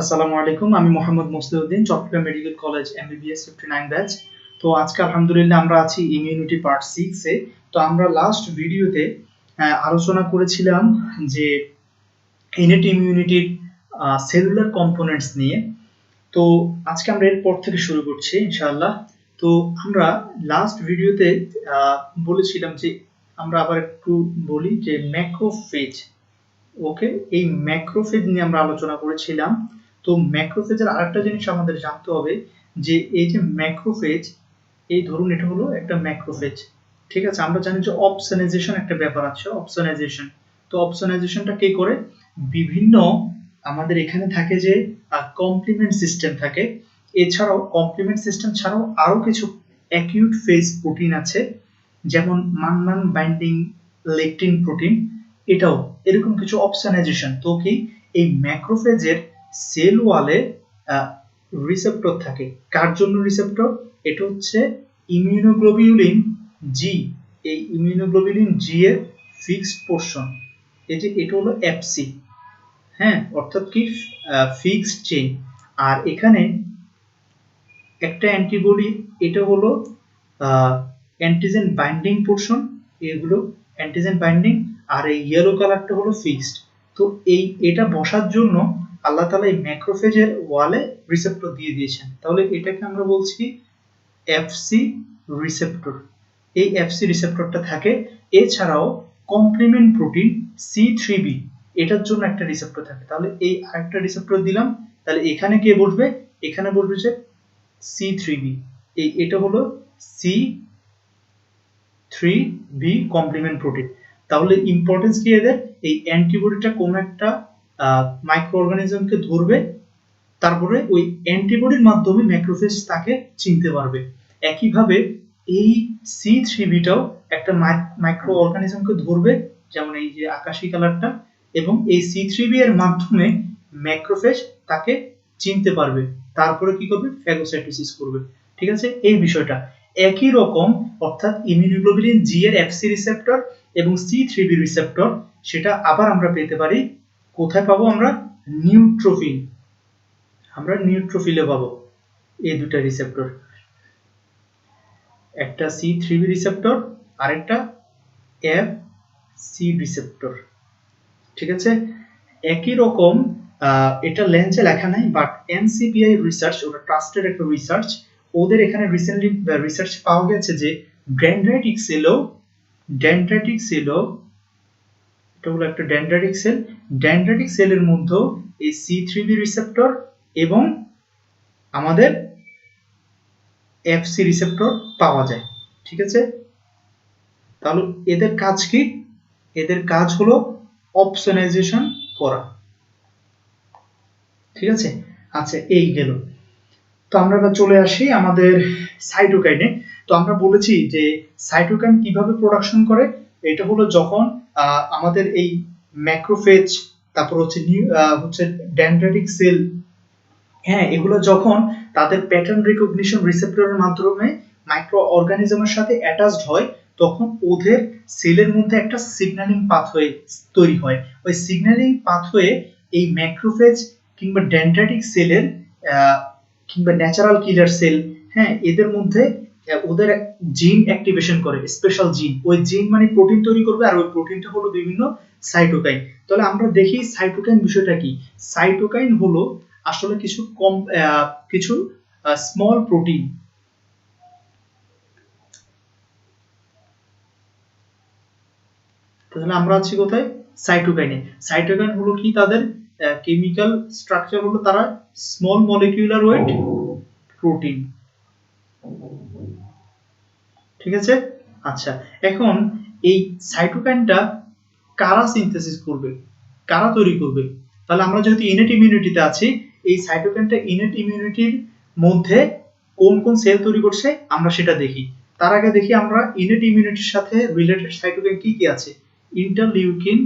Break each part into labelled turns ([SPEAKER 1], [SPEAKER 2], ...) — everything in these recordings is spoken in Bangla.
[SPEAKER 1] আসসালামু আলাইকুম, আমি Mohammad Musliuddin, Chittagong medical college MBBS 59 batch. তো আজকে আলহামদুলিল্লাহ আমরা আছি ইমিউনিটি পার্ট 6 এ। তো আমরা লাস্ট ভিডিওতে আলোচনা করেছিলাম যে ইনেট ইমিউনিটির সেলুলার কম্পোনেন্টস নিয়ে। তো আজকে আমরা এরপর থেকে শুরু করছি ইনশাআল্লাহ। তো আমরা লাস্ট ভিডিওতে বলেছিলাম যে আমরা আবার একটু বলি যে ম্যাক্রোফেজ। ওকে, এই ম্যাক্রোফেজ নিয়ে আমরা আলোচনা করেছিলাম। তো ম্যাক্রোফেজের আরেকটা জিনিস আমাদের জানতে হবে যে এই যে ম্যাক্রোফেজ, এই ধরুন এটা হলো একটা ম্যাক্রোফেজ, ঠিক আছে। আমরা জানি যে অপসোনাইজেশন একটা ব্যাপার আছে, অপসোনাইজেশন। তো অপসোনাইজেশনটা কে করে? বিভিন্ন আমাদের এখানে থাকে যে কমপ্লিমেন্ট সিস্টেম থাকে। এছাড়াও কমপ্লিমেন্ট সিস্টেম ছাড়াও আরো কিছু অ্যাকিউট ফেজ প্রোটিন আছে, যেমন মানমান বাইন্ডিং লেকটিন প্রোটিন, এটাও এরকম কিছু অপসোনাইজেশন। তো কি এই ম্যাক্রোফেজের সেল ওয়ালে রিসেপ্টর থাকে। কার জন্য রিসেপ্টর? এটা হচ্ছে ইমিউনোগ্লোবিউলিন জি। এই ইমিউনোগ্লোবিউলিন জি এর ফিক্সড পোরশন, এই যে এটা হলো এফসি, হ্যাঁ, অর্থাৎ কি ফিক্সড চেইন। আর এখানে একটা অ্যান্টিবডি, এটা হলো অ্যান্টিজেন বাইন্ডিং পোরশন, এগুলো অ্যান্টিজেন বাইন্ডিং। আর এই ইয়েলো কালারটা হলো ফিক্সড। তো এটা বসার জন্য আল্লাহ তাআলা এই ম্যাক্রোফেজের ওয়ালে রিসেপ্টর দিয়ে দিয়েছেন। তাহলে এটাকে আমরা বলছি এফসি রিসেপ্টর। এই এফসি রিসেপ্টরটা থাকে। এছাড়াও কমপ্লিমেন্ট প্রোটিন C3b, এটার জন্য একটা রিসেপ্টর থাকে। তাহলে এই আরেকটা রিসেপ্টর দিলাম, তাহলে এখানে কে বসবে? এখানে বসবে যে C3b। এটা হলো C3b কমপ্লিমেন্ট প্রোটিন। তাহলে ইম্পর্টেন্স কি এদের? এই অ্যান্টিবডিটা কোন একটা মাইক্রো অর্গানিজমকে ধরবে, তারপরে ওই অ্যান্টিবডির মাধ্যমে ম্যাক্রোফেজ তাকে চিনতে পারবে। একইভাবে এই C3bটাও একটা মাইক্রো অর্গানিজমকে ধরবে, যেমন এই যে আকাশী কালারটা, এবং এই C3b এর মাধ্যমে ম্যাক্রোফেজ তাকে চিনতে পারবে। তারপরে কি করবে? ফ্যাগোসাইটোসিস করবে। ঠিক আছে, এই বিষয়টা একই রকম। অর্থাৎ ইমিউনোগ্লোবিউলিন জি এর এফসি রিসেপ্টর এবং C3b রিসেপ্টর, সেটা আবার আমরা পেতে পারি কোথায় পাবো? আমরা নিউট্রোফিল, আমরা নিউট্রোফিলে পাবো এই দুটা রিসেপ্টর, একটা C3b রিসেপ্টর আর একটা এফসি রিসেপ্টর। ঠিক আছে, একই রকম। এটা লেন্সে লেখা নাই, বাট এনসিপিআই রিসার্চ, ওটা ট্রাস্টেড একটা রিসার্চ। ওদের এখানে রিসেন্টলি রিসার্চ পাওয়া গেছে যে ডেনড্রাইটিক সেলও, এটা হলো একটা ডেনড্রাইটিক সেল, ডেনড্রাইটিক সেলের মধ্যে এই C3b রিসেপ্টর এবং আমাদের এফসি রিসেপ্টর পাওয়া যায়। ঠিক আছে, তাহলে এদের কাজ কি? এদের কাজ হলো অপসোনাইজেশন করা। ঠিক আছে, আচ্ছা এই গেল। তো আমরা এবার চলে আসি আমাদের সাইটোকাইনে। তো আমরা বলেছি যে সাইটোকাইন কিভাবে প্রোডাকশন করে। এটা হলো যখন আমাদের এই ম্যাক্রোফেজ, তারপর হচ্ছে ডেনড্রাইটিক সেল, হ্যাঁ, এগুলো যখন তাদের প্যাটার্ন রিকগনিশন রিসেপ্টরের মাধ্যমে মাইক্রো অর্গানিজমের সাথে অ্যাটাচড হয়, তখন ওদের সেলের মধ্যে একটা সিগন্যালিং পাথওয়ে তৈরি হয়। ওই সিগন্যালিং পাথওয়ে এই ম্যাক্রোফেজ কিংবা ডেনড্রাইটিক সেলের কিংবা ন্যাচারাল কিলার সেল, হ্যাঁ, এদের মধ্যে ওদের জিন অ্যাক্টিভেশন করে, স্পেশাল জিন। ওই জিন মানে প্রোটিন তৈরি করবে, আর ওই প্রোটিনটা হলো বিভিন্ন সাইটোকাইন। তাহলে আমরা দেখি সাইটোকাইন বিষয়টা কি। সাইটোকাইন হলো আসলে কিছু স্মল প্রোটিন। তাহলে আমরা আছি কোথায়? সাইটোকাইনে। সাইটোকাইন হলো কি? তাদের কেমিক্যাল স্ট্রাকচার হলো তারা স্মল মলিকিউলার ওয়েট প্রোটিন। ঠিক আছে, আচ্ছা এখন এই সাইটোকাইনটা কারা সিনথেসিস করবে, কারা তৈরি করবে? তাহলে আমরা যেহেতু ইনেট ইমিউনিটিতে আছি, এই সাইটোকাইনটা ইনেট ইমিউনিটির মধ্যে কোন কোন সেল তৈরি করছে আমরা সেটা দেখি। তার আগে দেখি আমরা ইনেট ইমিউনিটির সাথে রিলেটেড সাইটোকাইন কি কি আছে। ইন্টারলিউকিন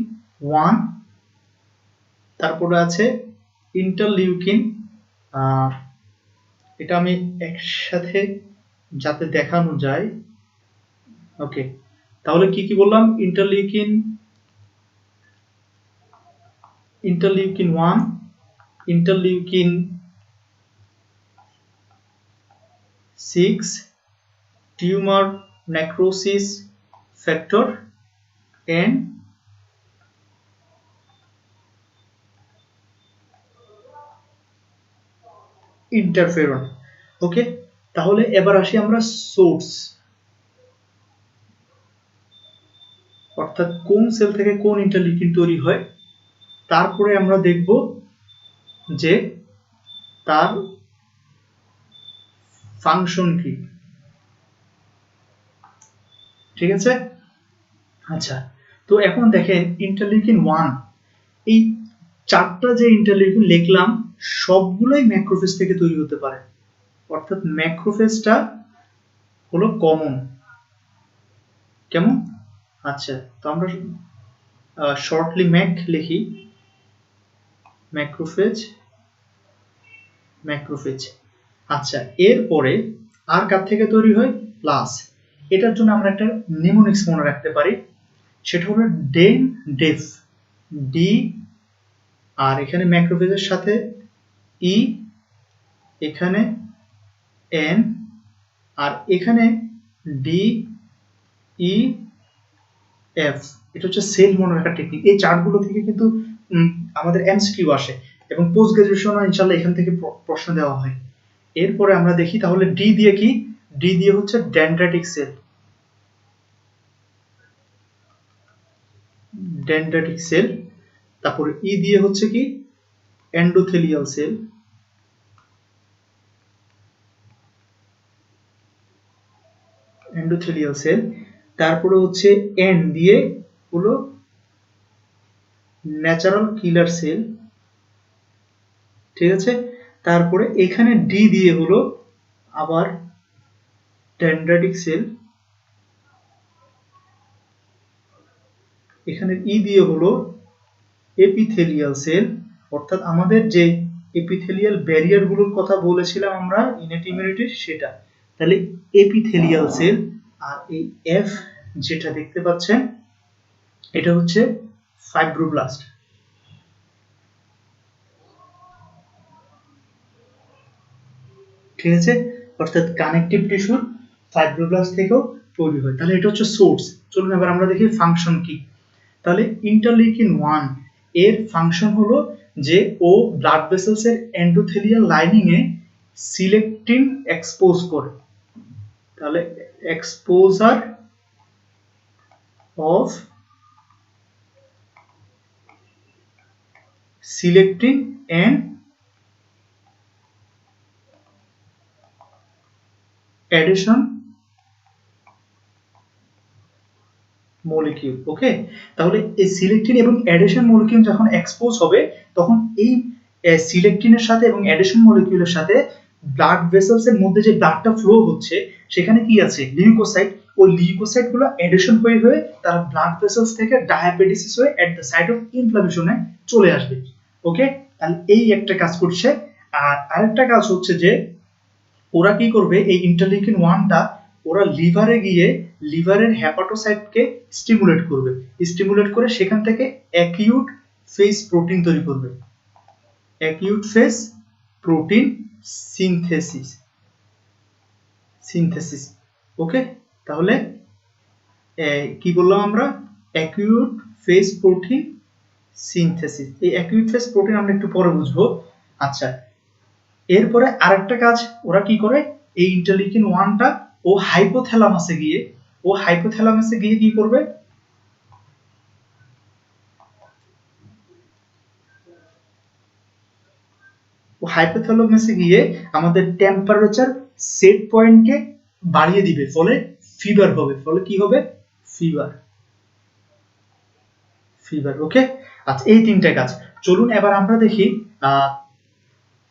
[SPEAKER 1] 1, তারপরে আছে ইন্টারলিউকিন, এটা আমি একসাথে যাতে দেখানো যায়। ওকে, তাহলে কি কি বললাম? Interleukin 1, interleukin 6 tumour necrosis factor and interferon. Okay, তাহলে এবার আসি আমরা সোর্স, অর্থাৎ কোন সেল থেকে কোন ইন্টারলিউকিন তৈরি হয়, তারপরে আমরা দেখব যে তার ফাংশন কি। ঠিক আছে, আচ্ছা, তো এখন দেখেন ইন্টারলিউকিন 1, এই চারটা যে ইন্টারলিউকিন লিখলাম সবগুলোই ম্যাক্রোফেজ থেকে তৈরি হতে পারে, অর্থাৎ ম্যাক্রোফেজটা হলো কমন। কেমন? আচ্ছা, তো আমরা শর্টলি ম্যাক লিখি, ম্যাক্রোফেজ ম্যাক্রোফেজ। আচ্ছা, এরপরে আর কার থেকে তৈরি হয়? প্লাস। এটার জন্য আমরা একটা নিমোনিক্স মনে রাখতে পারি, সেটা হলো ডেন ডেফ, ডি, আর এখানে ম্যাক্রোফেজের সাথে ই, এখানে এন, আর এখানে ডি ই এফ। এটা হচ্ছে সেল মনে রাখার টেকনিক। এই চার্টগুলো থেকে কিন্তু আমাদের এমসিকিউ আসে এবং পোস্ট গ্রাজুয়েশনে ইনশাআল্লাহ এখান থেকে প্রশ্ন দেওয়া হয়। এরপরে আমরা দেখি তাহলে ডি দিয়ে কি? ডি দিয়ে হচ্ছে ডেনড্রাইটিক সেল, ডেনড্রাইটিক সেল। তারপরে ই দিয়ে হচ্ছে কি? Endothelial cell, endothelial cell. তারপরে হচ্ছে এন দিয়ে হলো ন্যাচারাল কিলার সেল। ঠিক আছে, তারপরে এখানে ডি দিয়ে হলো আবার ডেনড্রাইটিক সেল, এখানে ই দিয়ে হলো এপিথেলিয়াল সেল, অর্থাৎ আমাদের যে এপিথেলিয়াল ব্যারিয়ার গুলোর কথা বলেছিলাম আমরা ইনেট ইমিউনিটির, সেটা। তাহলে এপিথেলিয়াল সেল। আর এই এফ যেটা দেখতে পাচ্ছেন এটা হচ্ছে ফাইব্রোব্লাস্ট। ঠিক আছে, অর্থাৎ কানেকটিভ টিস্যুর ফাইব্রোব্লাস্ট থেকেও তৈরি হয়। তাহলে এটা হচ্ছে সোর্স। চলুন এবার আমরা দেখি ফাংশন কি। তাহলে ইন্টারলিউকিন 1 এর ফাংশন হলো যে ও ব্লাড ভেসেলস এর এন্ডোথেলিয়াল লাইনিং এ সিলেক্টিন এক্সপোজ করে। তাহলে exposure of selectin and adhesion molecule. Okay, তাহলে এই সিলেক্টিন এবং অ্যাডিশন মলিকিউল যখন এক্সপোজ হবে তখন এই সিলেক্টিনের সাথে এবং অ্যাডিশন মলিকিউলের সাথে ব্লাড ভেসেলস এর মধ্যে যে ব্লাডটা ফ্লো হচ্ছে সেখানে কি আছে? লিউকোসাইট। ওই লিউকোসাইট গুলো অ্যাডিশন হয়ে হয়ে তারা ব্লাড ভেসেলস থেকে ডায়াবেটিস হয়ে এট দ্য সাইট অফ ইনফ্লামেশনে চলে আসবে। ওকে, তাহলে এই একটা কাজ করছে। আর আরেকটা কাজ হচ্ছে যে ওরা কি করবে, এই ইন্টারলিউকিন 1টা ওরা লিভারে গিয়ে লিভারের হেপাটোসাইটকে স্টিমুলেট করবে, স্টিমুলেট করে সেখান থেকে অ্যাকিউট ফেজ প্রোটিন তৈরি করবে, acute phase protein synthesis, synthesis. Okay, তাহলে কি বললাম আমরা? Acute phase protein synthesis. এই অ্যাকিউট ফেজ প্রোটিন আমরা একটু পরে বুঝবো। আচ্ছা, এরপরে আরেকটা কাজ ওরা কি করে, এই ইন্টারলিউকিন 1টা ও হাইপোথ্যালামাসে গিয়ে কি করবে? ও হাইপোথ্যালামাসে গিয়ে আমাদের টেম্পারেচার সেট পয়েন্টকে বাড়িয়ে দিবে, ফলে ফিভার হবে। ফলে কি হবে? Fever, fever. ওকে, আচ্ছা, এই তিনটা কাজ। চলুন এবার আমরা দেখি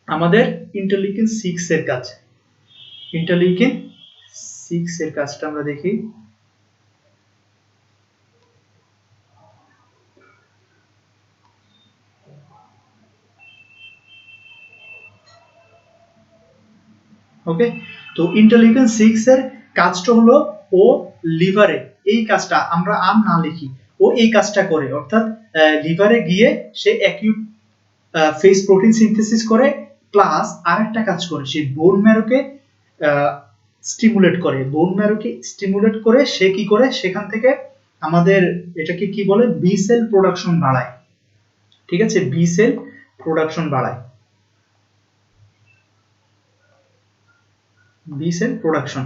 [SPEAKER 1] আমাদের ইন্টারলিউকিন 6 এর কাজ। ইন্টারলিউকিন 6 এর কাজটা আমরা দেখি। ওকে, তো ইন্টারলিউকিন 6 এর কাজটা হলো ও লিভারে, এই কাজটা আমরা আর না লিখি, ও এই কাজটা করে, অর্থাৎ লিভারে গিয়ে সে অ্যাকিউট ফেজ প্রোটিন সিনথেসিস করে, প্লাস আরেকটা কাজ করে, সে বোন ম্যারোকে স্টিমুলেট করে সে কি করে, সেখান থেকে আমাদের এটাকে কি বলে, বি সেল প্রোডাকশন বাড়ায়। ঠিক আছে, বি সেল প্রোডাকশন বাড়ায়, বি সেল প্রোডাকশন,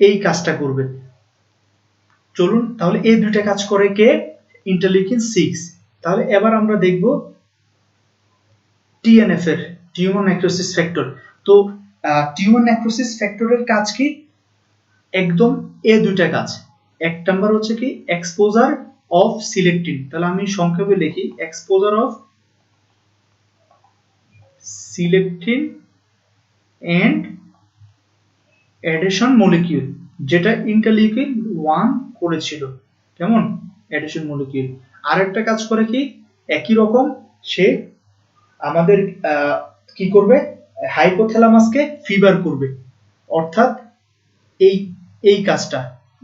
[SPEAKER 1] এই কাজটা করবে। চলুন তাহলে এই দুইটা কাজ করে কে, ইন্টারলিউকিন 6। তাহলে এবার আমরা দেখব টিএনএফ এর, টিউমার নেক্রোসিস ফ্যাক্টর। তো টিউমার নেক্রোসিস ফ্যাক্টরের কাজ কি, একদম এই দুইটা কাজ। এক নাম্বার হচ্ছে কি, এক্সপোজার অফ সিলেক্টিন। তাহলে আমি সংক্ষেপে লিখি, exposure of selectin and adhesion molecule, যেটা ইন্টারলিউকিন 1 করেছিল। কেমন, অ্যাডেশন মলিকিউল। আর একটা কাজ করে কি, একই রকম, সে আমাদের কি করবে, হাইপোথ্যালামাসকে ফিভার করবে, অর্থাৎ এই কাজটা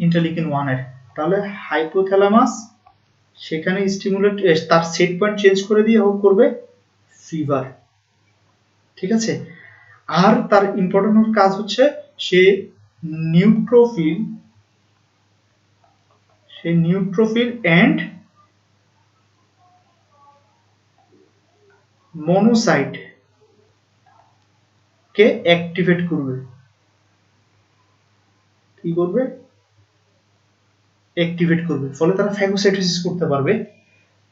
[SPEAKER 1] ইন্টারলিউকিন 1 এর। তাহলে হাইপোথ্যালামাস সেখানে স্টিমুলেট, তার সেট পয়েন্ট চেঞ্জ করে দিয়ে হোক করবে ফিভার। ঠিক আছে, আর তার ইম্পর্টেন্ট কাজ হচ্ছে সে নিউট্রোফিল এন্ড মনোসাইট কে অ্যাক্টিভেট করবে। কি করবে, অ্যাক্টিভেট করবে, ফলে তারা ফ্যাগোসাইটোসিস করতে পারবে,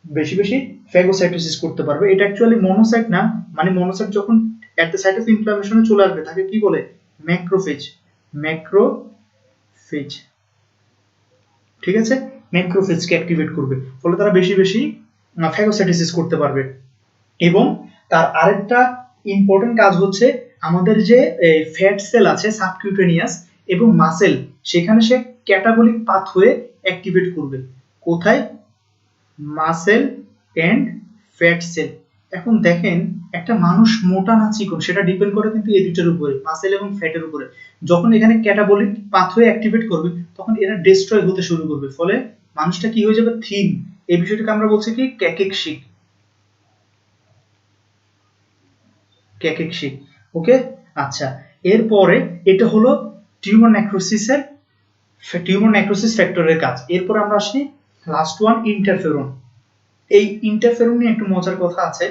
[SPEAKER 1] বেশি বেশি ফ্যাগোসাইটোসিস করতে পারবে। এটা অ্যাকচুয়ালি মনোসাইট না, মানে মনোসাইট যখন এট দ্য সাইট অফ ইনফ্লামেশনে চলে আসবে তাকে কি বলে, ম্যাক্রোফেজ। ঠিক আছে, ম্যাক্রোফেজকে অ্যাক্টিভেট করবে, ফলে তারা বেশি বেশি ফ্যাগোসাইটোসিস করতে পারবে। এবং তার আরেকটা ইম্পর্টেন্ট কাজ হচ্ছে, আমাদের যে ফ্যাট সেল আছে সাবকিউটেনিয়াস এবং মাসেল, সেখানে সে ক্যাটাবলিক পাথওয়ে অ্যাক্টিভেট করবে। কোথায়, মাসেল এন্ড ফ্যাট সেল। এখন দেখেন, একটা মানুষ মোটা না চিকন সেটা ডিপেন্ড করে কিন্তু এই দুটোর উপরে, মাসেল এবং ফ্যাটের উপরে। যখন এখানে ক্যাটাবলিক পাথওয়ে অ্যাক্টিভেট করবে তখন এরা ডিস্ট্রয় হতে শুরু করবে, ফলে মানুষটা কি হয়ে যাবে, থিন। এই বিষয়টাকে আমরা বলছি কি, ক্যাকেকশিক। ওকে, আচ্ছা। এরপরে এটা হলো টিউমার নেক্রোসিস ফ্যাক্টরের কাজ। এরপর আমরা আসি লাস্ট ওয়ান, ইন্টারফেরন। এই ইন্টারফেরন নিয়ে একটু মজার কথা আছে।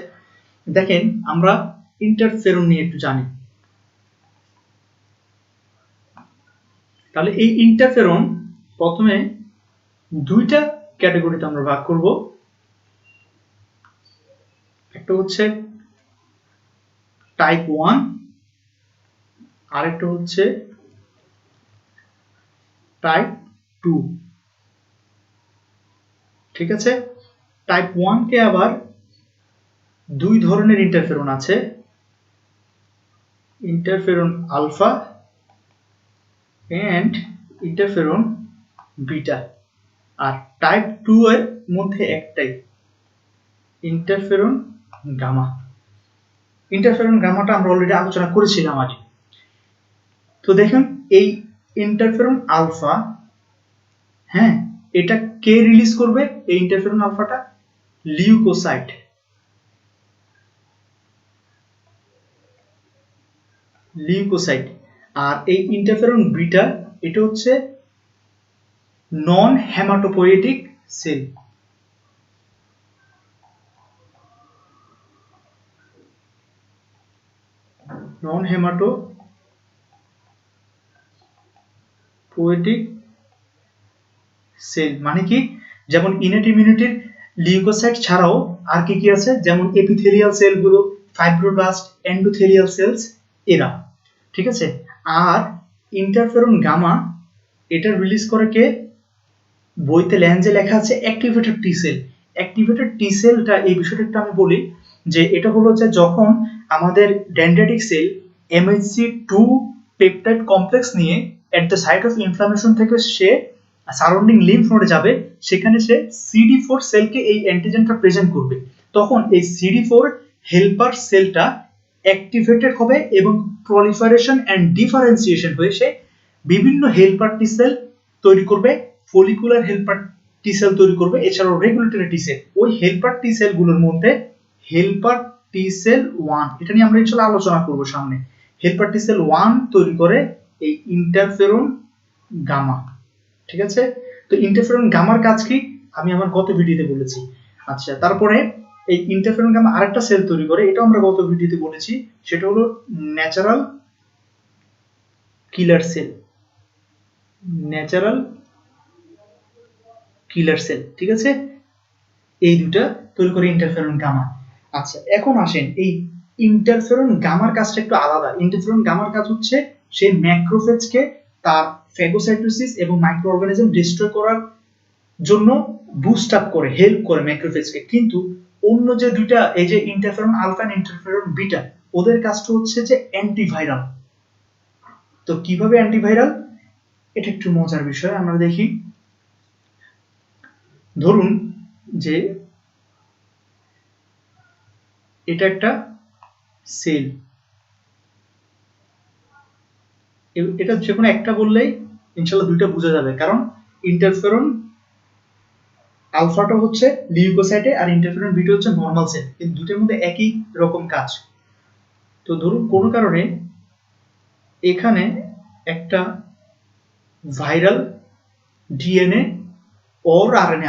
[SPEAKER 1] দেখেন, আমরা ইন্টারফেরন নিয়ে একটু জানি। তাহলে এই ইন্টারফেরন প্রথমে দুইটা ক্যাটাগরিতে আমরা ভাগ করব। একটা হচ্ছে টাইপ 1, আরেকটা হচ্ছে টাইপ 2। ঠিক আছে, টাইপ 1 কে আবার দুই ধরনের ইন্টারফেরন আছে, interferon alpha and interferon beta. আর টাইপ 2 এর মধ্যে একটাই, ইন্টারফেরন গামা। ইন্টারফেরন গামাটা আমরা অলরেডি আলোচনা করেছিলাম আজ। তো দেখুন, এই ইন্টারফেরন আলফা, হ্যাঁ, এটা কে রিলিজ করবে, এই ইন্টারফেরন আলফাটা লিউকোসাইট। আর এই ইন্টারফেরন বিটা, এটা হচ্ছে নন হেমাটোপোয়েটিক সেল। নন হেমাটোপোয়েটিক সেল মানে কি, যেমন ইনেট ইমিউনিটির লিউকোসাইট ছাড়াও আর কি কি আছে, যেমন এপিথেলিয়াল সেলগুলো, ফাইব্রোব্লাস্ট, এন্ডোথেলিয়াল সেলস, এরা। ঠিক আছে, আর ইন্টারফেরন গামা এটা রিলিজ করে কে, বইতে ল্যাঞ্জে লেখা আছে অ্যাক্টিভেটেড টি সেল। অ্যাক্টিভেটেড টি সেলটা, এই বিষয়টা একটু আমি বলি, যে এটা হলো যে যখন আমাদের dendritic sell MHC2 peptide complex নিয়ে at the site of inflammation থেকে সে সারাউন্ডিং লিম্ফ নোডে যাবে, সেখানে সে CD4 সেলকে এই অ্যান্টিজেনটা প্রেজেন্ট করবে, তখন এই CD4 হেল্পার সেলটা অ্যাক্টিভেটেড হবে এবং প্রলিফারেশন এন্ড ডিফারেন্সিয়েশন হয়ে সে বিভিন্ন হেল্পার টি সেল তৈরি করবে, ফলিকুলার হেল্পার টি সেল তৈরি করবে, এছাড়াও রেগুলেটরি টি সেল। ওই হেল্পার টি সেলগুলোর মধ্যে হেল্পার টি সেল 1, এটা নিয়ে আমরা ইনশাআল্লাহ আলোচনা করব সামনে। হেল্পার টি সেল 1 তৈরি করে এই ইন্টারফেরন গামা, ঠিক আছে? তো ইন্টারফেরন গামার কাজ কি আমি আমার গত ভিডিওতে বলেছি। আচ্ছা, তারপরে এই ইন্টারফেরন গামা আরেকটা সেল তৈরি করে, এটা আমরা গত ভিডিওতে বলেছি, সেটা হলো ন্যাচারাল কিলার সেল। ন্যাচারাল কিলার সেল, ঠিক আছে? এই দুটো তৈরি করে ইন্টারফেরন গামা। আচ্ছা, এখন আসেন এই ইন্টারফেরন গামার কাজটা একটু আলাদা। ইন্টারফেরন গামার কাজ হচ্ছে সেই ম্যাক্রোফেজকে তার ফ্যাগোসাইটোসিস এবং মাইক্রো অর্গানিজম ডিস্ট্রয় করার জন্য বুস্ট আপ করে, হেল্প করে ম্যাক্রোফেজকে। কিন্তু অন্য যে দুইটা, এই যে interferon alpha and interferon beta, ওদের কাজটা হচ্ছে যে অ্যান্টিভাইরাল। তো কিভাবে অ্যান্টিভাইরাল, এটা একটু মজার বিষয়, আমরা দেখি। ধরুন যে এটা একটা সেল, এটা যে কোনো একটা বললেই ইনশাআল্লাহ দুইটা বোঝা যাবে, কারণ ইন্টারফেরন আলফাটা হচ্ছে লিউকোসাইটে আর ইন্টারফেরন বিটা হচ্ছে নরমাল সেল, কিন্তু দুটোর মধ্যে একই রকম কাজ। তো ধরুন কোনো কারণে এখানে একটা ভাইরাল ডিএনএ ওর আরএনএ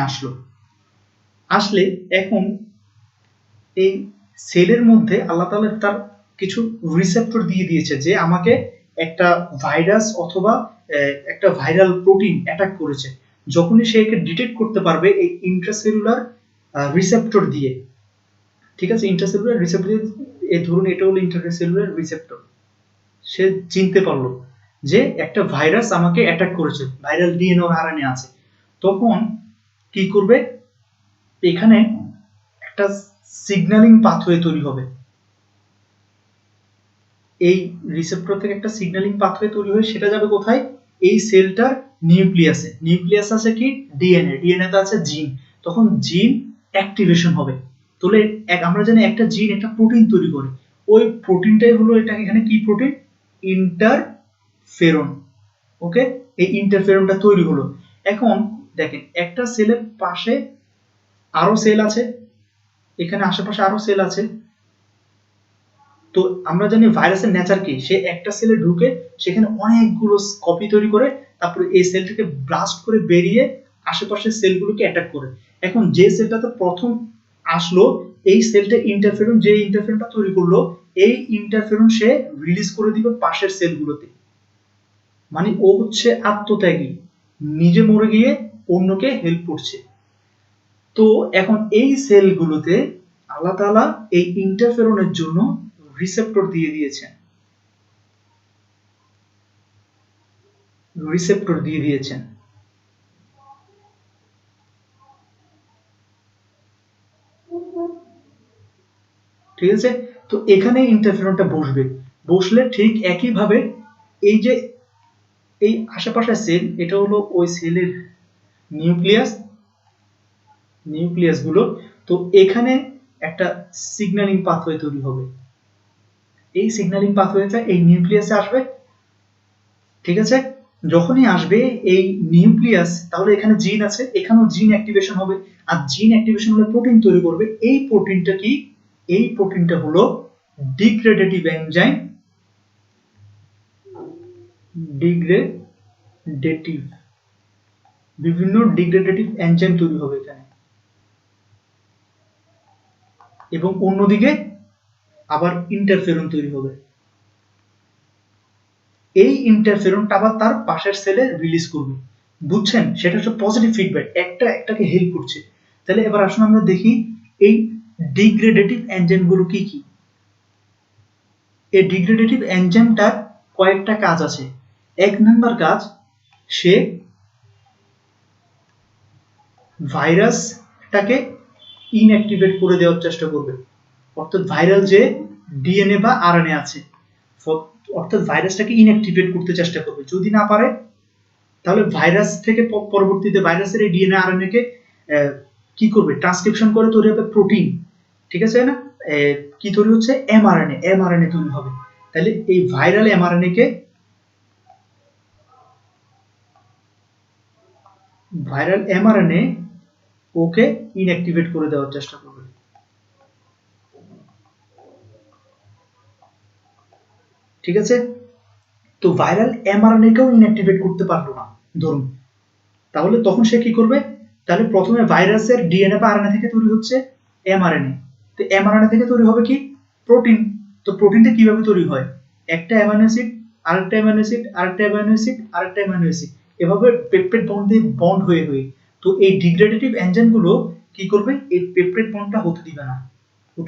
[SPEAKER 1] আসলে এখন এই সেলের মধ্যে আল্লাহ তাআলা তার কিছু রিসেপ্টর দিয়ে দিয়েছে যে আমাকে একটা ভাইরাস অথবা একটা ভাইরাল প্রোটিন অ্যাটাক করেছে। যখনই সে একে ডিটেক্ট করতে পারবে এই ইন্ট্রাসেলুলার রিসেপ্টর দিয়ে, ঠিক আছে? ইন্ট্রাসেলুলার রিসেপ্টর, এই ধরুন এটা হলো ইন্ট্রাসেলুলার রিসেপ্টর, সে চিনতে পারলো যে একটা ভাইরাস আমাকে অ্যাটাক করেছে, ভাইরাল ডিএনএ ও আরএনএ আছে। তখন কি করবে, এখানে একটা সিগন্যালিং পাথওয়ে তৈরি হবে। এই রিসেপ্টর থেকে একটা সিগন্যালিং পাথওয়ে তৈরি হয়ে সেটা যাবে কোথায়, এই সেলটার নিউক্লিয়াসে। নিউক্লিয়াস আছে কি ডিএনএ, ডিএনএ তে আছে জিন। তখন জিন অ্যাক্টিভেশন হবে। তাহলে আমরা জানি একটা জিন একটা প্রোটিন তৈরি করে, ওই প্রোটিনটাই হলো এটা। এখানে কি প্রোটিন, ইন্টারফেরন। ওকে, এই ইন্টারফেরনটা তৈরি হলো। এখন দেখেন একটা সেলের পাশে আরো সেল আছে, এখানে আশেপাশে আরো সেল আছে। তো আমরা জানি ভাইরাসের নেচার কি, সে একটা সেলে ঢুকে সেখানে অনেকগুলো কপি তৈরি করে, তারপরে এই সেলটাকে ব্লাস্ট করে বেরিয়ে আশেপাশের সেলগুলোকে অ্যাটাক করে। এখন যে সেলটাতে প্রথম আসলো এই সেলটা ইন্টারফেরন, যে ইন্টারফেরনটা তৈরি করলো, এই ইন্টারফেরন সে রিলিজ করে দিবে পাশের সেলগুলোতে। মানে ও হচ্ছে আত্মত্যাগী, নিজে মরে গিয়ে অন্যকে হেল্প করছে। তো এখন এই সেলগুলোতে আল্লাহ তাআলা এই ইন্টারফেরনের জন্য রিসেপ্টর দিয়ে দিয়েছেন, রিসেপ্টর দিয়ে দিয়েছেন। ঠিক আছে? তো এখানে ইন্টারফেরনটা বসবে, বসলে ঠিক একই ভাবে এই যে এই আশেপাশে সেল, এটা হলো ওই সেলের নিউক্লিয়াস, নিউক্লিয়াস গুলো। তো এখানে একটা সিগন্যালিং পাথওয়ে তৈরি হবে, এই সিগন্যালিং পাথওয়েটা এই নিউক্লিয়াসে আসবে। ঠিক আছে? যখনই আসবে এই নিউক্লিয়াস, তাহলে এখানে জিন আছে, এখানেও জিন অ্যাক্টিভেশন হবে। আর জিন অ্যাক্টিভেশন হলে প্রোটিন তৈরি করবে। এই প্রোটিনটা কি, এই প্রোটিনটা হলো ডিগ্রেডেটিভ এনজাইম, ডিগ্রেডেটিভ, বিভিন্ন ডিগ্রেডেটিভ এনজাইম তৈরি হবে এখানে। এবং অন্যদিকে আবার ইন্টারফেরন তৈরি হবে। এই ইন্টারফেরনটা আবার তার পাশের সেলে রিলিজ করবে। বুঝছেন? সেটা হচ্ছে পজিটিভ ফিডব্যাক, একটা একটাকে হেল্প করছে। তাহলে এবার আসুন আমরা দেখি এই ডিগ্রেডেটিভ এনজাইমগুলো কি কি। এই ডিগ্রেডেটিভ এনজাইমটার কয়েকটা কাজ আছে। এক নাম্বার কাজ, সে ভাইরাসটাকে ইনঅ্যাক্টিভেট করে দেওয়ার চেষ্টা করবে। অর্থাৎ ভাইরাল যে ডিএনএ বা আরএনএ আছে, অর্থাৎ ভাইরাসটাকে ইনঅ্যাক্টিভেট করতে চেষ্টা করবে। যদি না পারে তাহলে ভাইরাস থেকে পরবর্তীতে ভাইরাসের এই ডিএনএ আরএনএ কে কি করবে, ট্রান্সক্রিপশন করে তৈরি হবে প্রোটিন। ঠিক আছে না? কি তৈরি হচ্ছে, এমআরএনএ, এমআরএনএ তৈরি হবে। তাহলে এই ভাইরাল এমআরএনএ কে, ভাইরাল ঠিক আছে। তো ভাইরাল এমআরএনএ কেও ইনঅ্যাক্টিভেট করতে পারলো না ধরুন, তাহলে তখন সে কি করবে, তাহলে প্রথমে ভাইরাসের ডিএনএ বা আরএনএ থেকে তৈরি হচ্ছে এমআরএনএ, তো এমআরএনএ থেকে তৈরি হবে কি প্রোটিন। তো প্রোটিনটা কিভাবে তৈরি হয়, একটা অ্যামাইনো অ্যাসিড আরেকটা অ্যামাইনো অ্যাসিড আরেকটা অ্যামাইনো অ্যাসিড আরেকটা অ্যামাইনো অ্যাসিড, এভাবে পেপটাইড বন্ড দিয়ে বন্ড হয়ে হয়ে। তো এই ডিগ্রেডেটিভ এনজাইম গুলো কি করবে, এই পেপটাইড বন্ডটা হতে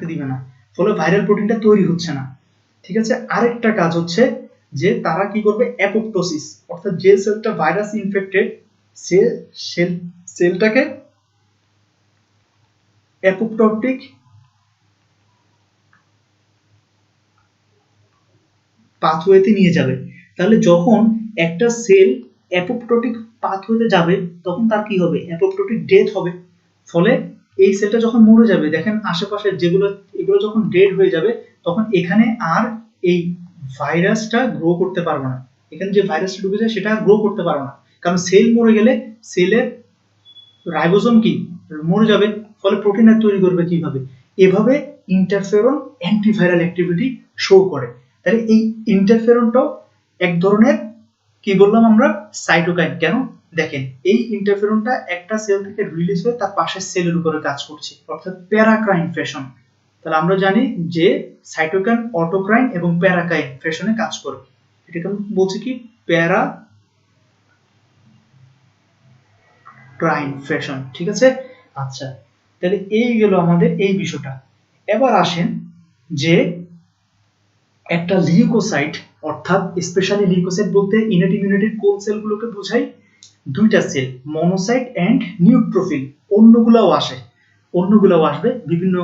[SPEAKER 1] দিবে না, ফলে ভাইরাল প্রোটিনটা তৈরি হচ্ছে না। ঠিক আছে। আরেকটা কাজ হচ্ছে যে তারা কি করবে, অ্যাপোপ্টোসিস, অর্থাৎ যে সেলটা ভাইরাস ইনফেক্টেড সেলটাকে অ্যাপোপ্টোটিক পাথওয়েতে নিয়ে যাবে। তাহলে যখন একটা সেল অ্যাপোপ্টোটিক পাথওয়েতে যাবে তখন তার কি হবে, অ্যাপোপ্টোটিক ডেথ হবে। ফলে এই সেলটা যখন মরে যাবে, দেখেন আশেপাশে এগুলো যখন ডেড হয়ে যাবে তখন এখানে আর এই ভাইরাসটা গ্রো করতে পারবে না, এখানে যে ভাইরাসটা ঢুকে যায় সেটা গ্রো করতে পারবে না, কারণ সেল মরে গেলে সেলের রাইবোজোম কি মরে যাবে, ফলে প্রোটিন আর তৈরি করবে কিভাবে, এভাবে ইন্টারফেরন অ্যান্টিভাইরাল অ্যাক্টিভিটি শো করে। তাহলে এই ইন্টারফেরনটাও এক ধরনের কি বললাম আমরা, সাইটোকাইন। কেন, দেখেন এই ইন্টারফেরনটা একটা সেল থেকে রিলিজ হয়ে তার পাশের সেলের উপরে কাজ করছে, অর্থাৎ প্যারাক্রাইন ফ্যাশন। তাহলে আমরা জানি যে সাইটোকাইন অটোক্রাইন এবং প্যারাকাইন ফ্যাশনে কাজ করে, এটাকে আমি বলছি কি প্যারাক্রাইন ফ্যাশন। ঠিক আছে। আচ্ছা, তাহলে এই গেল আমাদের এই বিষয়টা। এবার আসেন যে একটা লিউকোসাইট, অর্থাৎ স্পেশালি লিউকোসাইট বলতে ইনেট ইমিউনিটির কোন সেলগুলোকে বোঝায়, দুইটা সেল, মনোসাইট এন্ড নিউট্রোফিল। অন্যগুলাও আসবে বিভিন্ন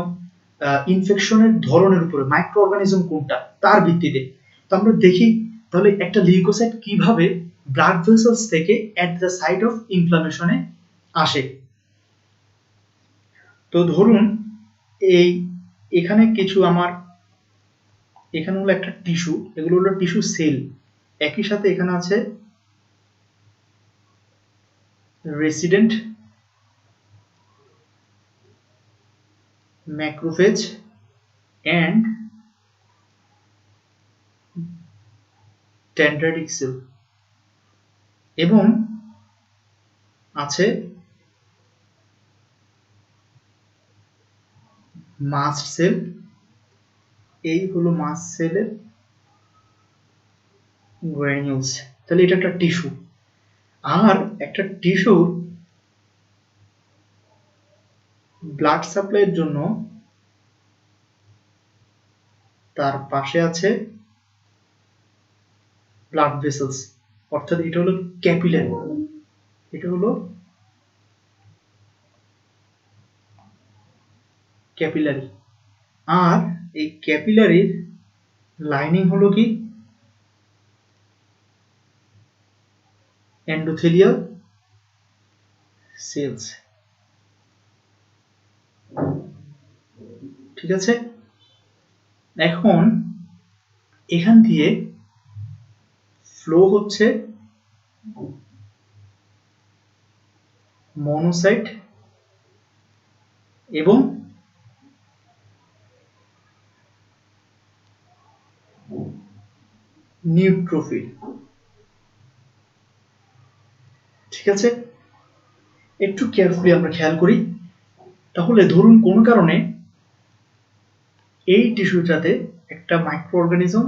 [SPEAKER 1] ইনফেকশনের ধরনের উপরে, মাইক্রো অর্গানিজম কোনটা তার ভিত্তিতে। তো আমরা দেখি তাহলে একটা লিউকোসাইট কিভাবে ব্লাড ভেসেলস থেকে এট দ্য সাইট অফ ইনফ্লামেশনে আসে। তো ধরুন এখানে কিছু এখানে হলো একটা টিস্যু, এগুলো হলো টিস্যু সেল, একই সাথে এখানে আছে resident macrophage and dendritic cell, এবং আছে মাস্ট সেল। এই হলো মাস্ট সেলের গ্র্যানিউলস। তাহলে এটা একটা টিস্যু, আর একটা টিস্যুর ব্লাড সাপ্লাইয়ের জন্য তার পাশে আছে ব্লাড ভেসেলস, অর্থাৎ এটা হলো ক্যাপিলারি, আর এই ক্যাপিলারির লাইনিং হলো কি এন্ডোথেলিয়াল সেলস। ঠিক আছে। এখন এখান দিয়ে ফ্লো হচ্ছে মনোসাইট এবং নিউট্রোফিল। ঠিক আছে, একটু কেয়ারফুলি আমরা খেয়াল করি। তাহলে ধরুন কোন কারণে এই টিস্যুটাতে একটা মাইক্রো অর্গানিজম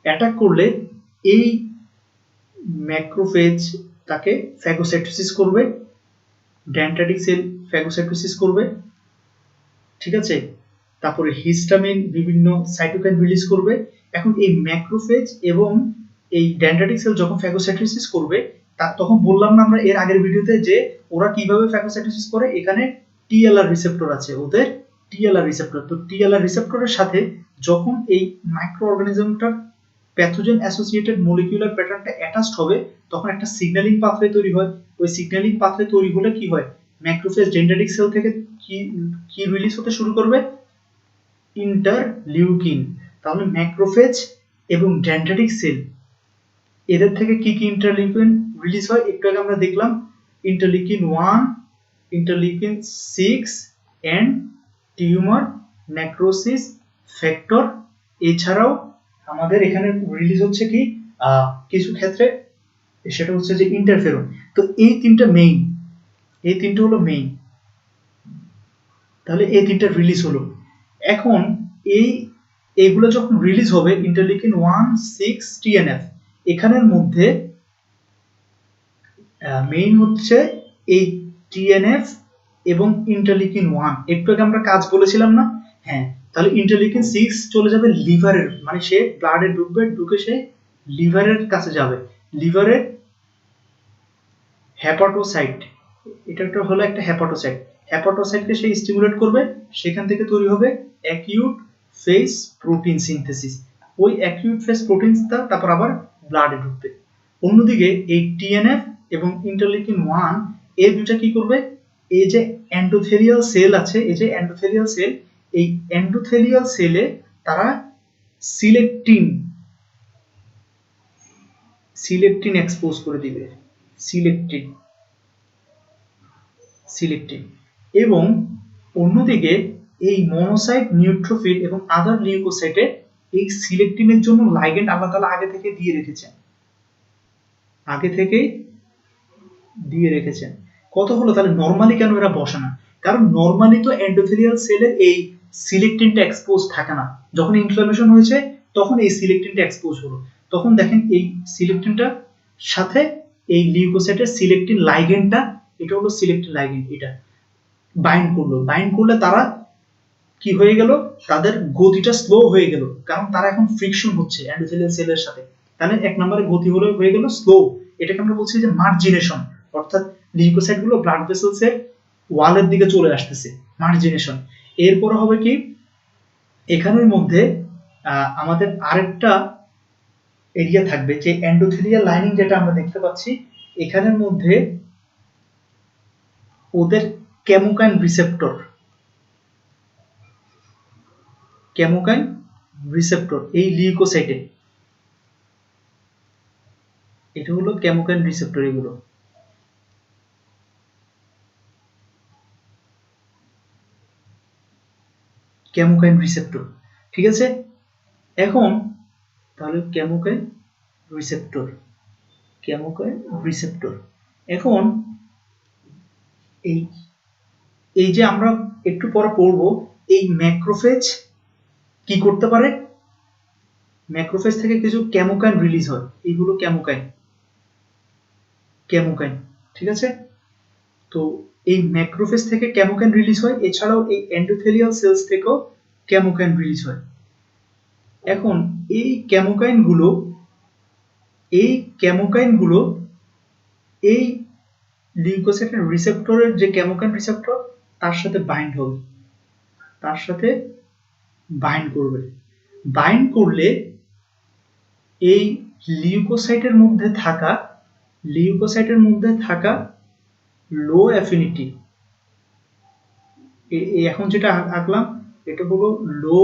[SPEAKER 1] অ্যাটাক করলে এই ম্যাক্রোফেজ তাকে ফ্যাগোসাইটোসিস করবে, ডেনড্রাইটিক সেল ফ্যাগোসাইটোসিস করবে। ঠিক আছে, তারপরে হিস্টামিন বিভিন্ন সাইটোকাইন রিলিজ করবে। এখন এই ম্যাক্রোফেজ এবং এই ডেনড্রাইটিক সেল যখন ফ্যাগোসাইটোসিস করবে, তখন বললাম না আমরা এর আগের ভিডিওতে যে ওরা কিভাবে ফ্যাগোসাইটোসিস করে, এখানে টিএলআর রিসেপ্টর আছে, ওদের টিএলআর রিসেপ্টর। তো টিএলআর রিসেপ্টরের সাথে যখন এই মাইক্রো অর্গানিজমটার প্যাথোজেন অ্যাসোসিয়েটেড মলিকিউলার প্যাটার্নটা অ্যাটাচড হবে, তখন একটা সিগন্যালিং পাথওয়ে তৈরি হয়। ওই সিগন্যালিং পাথওয়ে তৈরি হলে কি হয়, ম্যাক্রোফেজ ডেনড্রাইটিক সেল থেকে কি রিলিজ হতে শুরু করবে, ইন্টারলিউকিন। তাহলে ম্যাক্রোফেজ এবং ডেনড্রাইটিক সেল এদের থেকে কি ইন্টারলিউকিন রিলিজ হয়, একটু আগে আমরা দেখলাম interleukin 1, interleukin 6 and tumour necrosis factor, এছাড়াও আমাদের এখানে রিলিজ হচ্ছে কি কিছু ক্ষেত্রে সেটা হচ্ছে যে ইন্টারফেরন। তো এই তিনটা মেইন, এই তিনটা হলো মেইন। তাহলে এই তিনটা রিলিজ হলো। এখন এইগুলো যখন রিলিজ হবে ইন্টারলিউকিন 1, 6, TNF, এখানের মধ্যে মেইন হচ্ছে এই TNF এবং ইন্টারলিউকিন 1। একটু আগে আমরা কাজ বলেছিলাম না? হ্যাঁ, তাহলে ইন্টারলিউকিন 6 চলে যাবে লিভারের, মানে সে ব্লাডে ঢুকবে, ঢুকে সে লিভারের কাছে যাবে। লিভারের হেপাটোসাইট, এটা একটা হলো একটা হেপাটোসাইট, হেপাটোসাইটকে সে স্টিমুলেট করবে, সেখান থেকে তৈরি হবে অ্যাকিউট ফেজ প্রোটিন সিনথেসিস। ওই অ্যাকিউট ফেজ প্রোটিনটা তারপর আবার ব্লাডে ঢুকবে। অন্যদিকে এই টিএনএফ এবং ইন্টারলিউকিন 1 এই দুটো কি করবে, এই যে এন্ডোথেলিয়াল সেল আছে, এই যে এন্ডোথেলিয়াল সেল, এই এন্ডোথেলিয়াল সেলে তারা সিলেকটিন এক্সপোজ করে দিবে, সিলেকটিন। এবং অন্যদিকে এই মনোসাইট, নিউট্রোফিল এবং আদার লিউকোসাইটে এই সিলেকটিনের জন্য লাইগেন্ড আল্লাহ তাআলা আগে থেকে দিয়ে রেখেছেন। কত হলো তাহলে? নরমালি কেন এরা বসে না? কারণ নরমালি তো এন্ডোথেলিয়াল সেলের এই সিলেকটিনটা এক্সপোজ থাকে না। যখন ইনফ্লামেশন হয়েছে তখন এই সিলেকটিনটা এক্সপোজ হলো, তখন দেখেন এই সিলেকটিনটা সাথে এই লিউকোসাইটের সিলেকটিন লাইগেন্ডটা, এটা হলো সিলেকটিন লাইগেন্ড, এটা বাইন্ড করলে তারা কি হয়ে গেল, তাদের গতিটা স্লো হয়ে গেল, কারণ তারা এখন ফ্রিকশন হচ্ছে এন্ডোথেলিয়াল সেলের সাথে। তাহলে এক নম্বরে গতি হয়ে গেল স্লো, এটাকে আমরা বলছি যে মার্জিনেশন, অর্থাৎ লিউকোসাইট গুলো ব্লাড ভেসেলসের ওয়ালের দিকে চলে আসতেছে, মার্জিনেশন। এরপর হবে কি, এখানের মধ্যে আমাদের আরেকটা এরিয়া থাকবে, যে এন্ডোথেলিয়াল লাইনিং যেটা আমরা দেখতে পাচ্ছি, এখানের মধ্যে ওদের কেমোকাইন রিসেপ্টর এই লিউকোসাইটে, এটা হলো কেমোকাইন রিসেপ্টর, এগুলো কেমোকাইন রিসেপ্টর। ঠিক আছে, এখন তাহলে কেমোকাইন রিসেপ্টর। এখন এই যে আমরা একটু পরে পড়বো, এই ম্যাক্রোফেজ কি করতে পারে, ম্যাক্রোফেজ থেকে কিছু কেমোকাইন রিলিজ হয়, এইগুলো কেমোকাইন। ঠিক আছে, তো এই ম্যাক্রোফেজ থেকে কেমোকাইন রিলিজ হয়, এছাড়াও এই এন্ডোথেলিয়াল সেলস থেকেও কেমোকাইন রিলিজ হয়। এখন এই কেমোকাইনগুলো এই লিউকোসাইটের রিসেপ্টরের যে কেমোকাইন রিসেপ্টর, তার সাথে বাইন্ড করবে। বাইন্ড করলে এই লিউকোসাইটের মধ্যে থাকা লো অ্যাফিনিটি, এখন যেটা আঁকলাম এটা হলো লো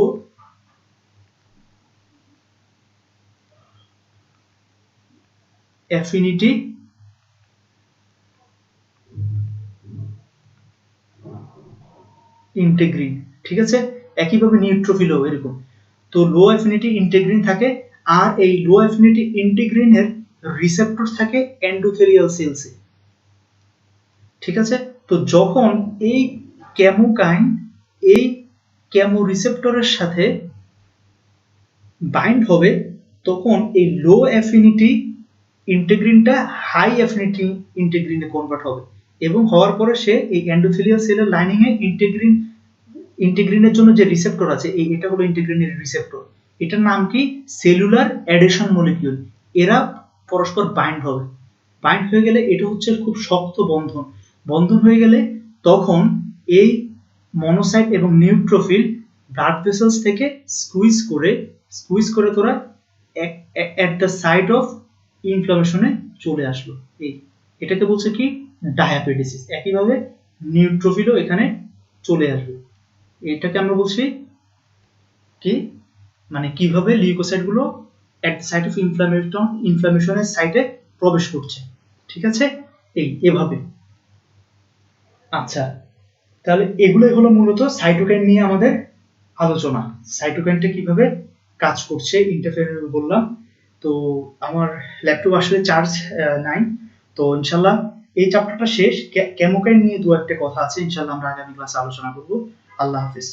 [SPEAKER 1] অ্যাফিনিটি ইন্টিগ্রিন। ঠিক আছে, একইভাবে নিউট্রোফিলও এরকম। তো লো অ্যাফিনিটি ইন্টিগ্রিন থাকে, আর এই লো অ্যাফিনিটি ইন্টিগ্রিনের রিসেপ্টর থাকে এন্ডোথেলিয়াল সেলসে। ঠিক আছে, তো যখন এই কেমোকাইন এই কেমো রিসেপ্টরের সাথে বাইন্ড হবে, তখন এই লো অ্যাফিনিটি ইন্টিগ্রিনটা হাই অ্যাফিনিটি ইন্টিগ্রিনে কনভার্ট হবে, এবং হওয়ার পরে সে এই এন্ডোথেলিয়াল সেলের লাইনিং এ ইন্টিগ্রিনের জন্য যে রিসেপ্টর আছে, এটা হলো ইন্টিগ্রিনের রিসেপ্টর, এটার নাম কি, সেলুলার অ্যাডেশন মলিকিউল। এরা পরস্পর বাইন্ড হবে, বাইন্ড হয়ে গেলে এটা হচ্ছে খুব শক্ত বন্ধন হয়ে গেলে তখন এই মনোসাইট এবং নিউট্রোফিল ব্লাড ভেসেলস থেকে স্কুইজ করে তোরা এট দ্য সাইট অফ ইনফ্লামেশনে চলে আসলো। এটাকে বলছে কি, ডায়াবেটিস। একইভাবে নিউট্রোফিলও এখানে চলে আসবে। এটাকে আমরা বলছি কি, মানে কিভাবে লিউকোসাইট গুলো এট দ্য সাইট অফ ইনফ্লামেশনের সাইটে প্রবেশ করছে। ঠিক আছে, এভাবে। আচ্ছা, তাহলে এগুলোই হলো মূলত সাইটোকাইন নিয়ে আমাদের আলোচনা, সাইটোকাইনটা কিভাবে কাজ করছে ইন্টারফেরন বললাম। তো আমার ল্যাপটপ আসলে চার্জ নাই, তো ইনশাল্লাহ এই চ্যাপ্টারটা শেষ, কেমোকাইন নিয়ে দু একটা কথা আছে, ইনশাল্লাহ আমরা আগামী ক্লাসে আলোচনা করব। আল্লাহ হাফিজ।